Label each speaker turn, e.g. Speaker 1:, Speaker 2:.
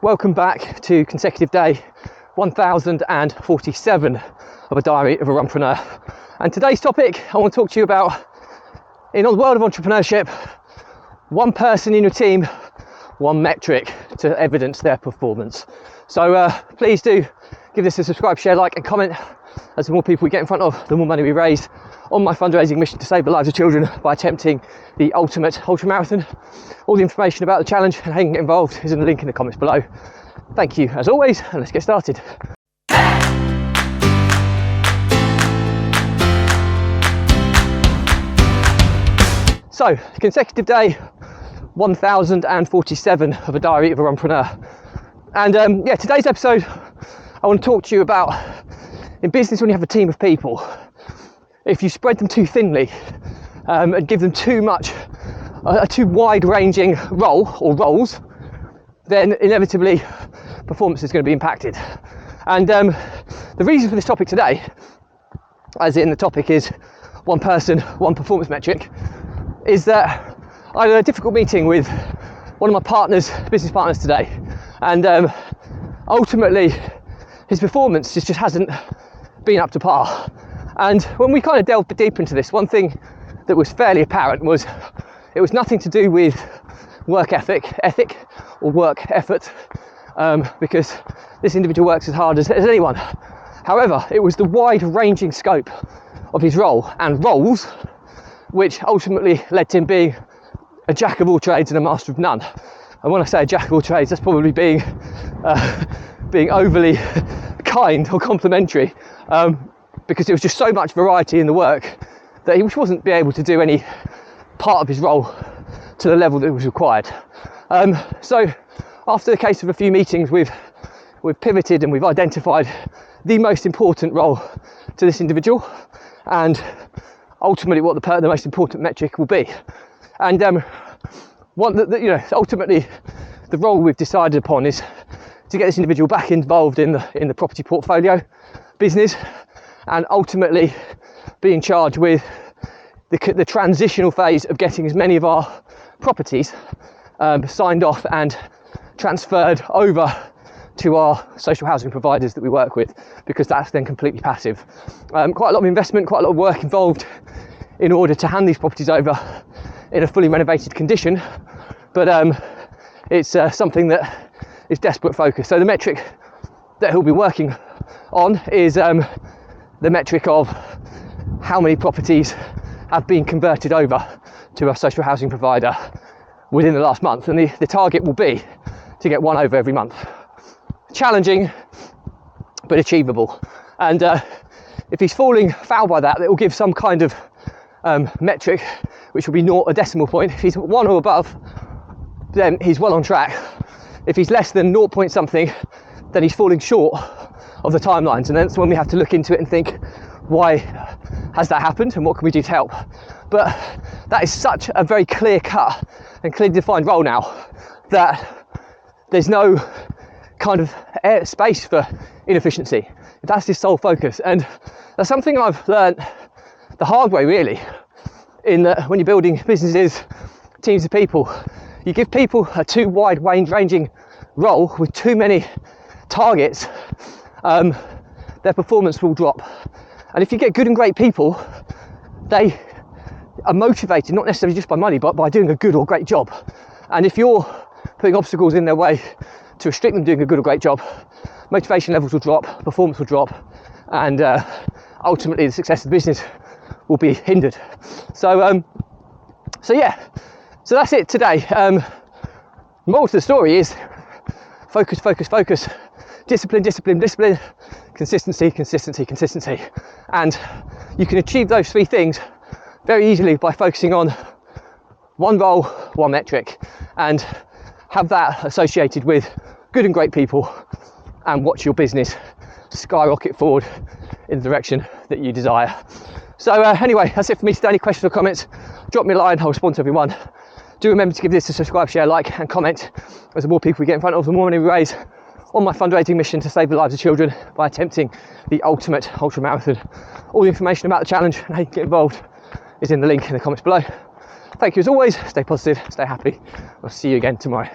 Speaker 1: Welcome back to consecutive day 1047 of a diary of a Runpreneur. And today's topic I want to talk to you about, in the world of entrepreneurship, one person in your team, one metric to evidence their performance. So please do give this a subscribe, share, like and comment, as the more people we get in front of, the more money we raise on my fundraising mission to save the lives of children by attempting the ultimate ultra marathon. All the information about the challenge and how you can get involved is in the link in the comments below. Thank you as always, and let's get started. So, consecutive day 1047 of a diary of a Runpreneur. And today's episode I want to talk to you about, in business, when you have a team of people, if you spread them too thinly and give them too much, a too wide-ranging role or roles, then inevitably performance is going to be impacted. And the reason for this topic today, as in the topic is one person, one performance metric, is that I had a difficult meeting with one of my partners, business partners today, and ultimately his performance just hasn't been up to par. And when we kind of delved deep into this, one thing that was fairly apparent was it was nothing to do with work ethic or work effort, because this individual works as hard as anyone. However, it was the wide-ranging scope of his role and roles which ultimately led to him being a jack of all trades and a master of none. And when I say a jack of all trades, that's probably being overly kind or complimentary, because there was just so much variety in the work that he wasn't be able to do any part of his role to the level that was required. So after the case of a few meetings, we've pivoted and we've identified the most important role to this individual, and ultimately what the most important metric will be. And ultimately the role we've decided upon is to get this individual back involved in the property portfolio business, and ultimately be in charge with the transitional phase of getting as many of our properties signed off and transferred over to our social housing providers that we work with, because that's then completely passive. Quite a lot of investment, quite a lot of work involved in order to hand these properties over in a fully renovated condition, but it's something that is desperate focus. So the metric that he'll be working on is the metric of how many properties have been converted over to our social housing provider within the last month, and the target will be to get one over every month. Challenging but achievable, and if he's falling foul by that, it will give some kind of metric which will be a decimal point. If he's 1 or above, then he's well on track. If he's less than 0 point something, then he's falling short of the timelines, and that's when we have to look into it and think, why has that happened and what can we do to help? But that is such a very clear cut and clearly defined role now that there's no kind of space for inefficiency. That's his sole focus, and that's something I've learned the hard way, really, in that when you're building businesses, teams of people, you give people a too wide ranging role with too many targets, their performance will drop. And if you get good and great people, they are motivated not necessarily just by money, but by doing a good or great job. And if you're putting obstacles in their way to restrict them doing a good or great job, motivation levels will drop, performance will drop, and ultimately the success of the business will be hindered. So that's it today. Moral to the story is focus, discipline, consistency. And you can achieve those three things very easily by focusing on one role, one metric, and have that associated with good and great people, and watch your business skyrocket forward in the direction that you desire. So anyway, that's it for me today. Any questions or comments, drop me a line, I'll respond to everyone. Do remember to give this a subscribe, share, like and comment, as the more people we get in front of, the more money we raise on my fundraising mission to save the lives of children by attempting the ultimate ultra marathon. All the information about the challenge and how you can get involved is in the link in the comments below. Thank you as always, stay positive, stay happy. I'll see you again tomorrow.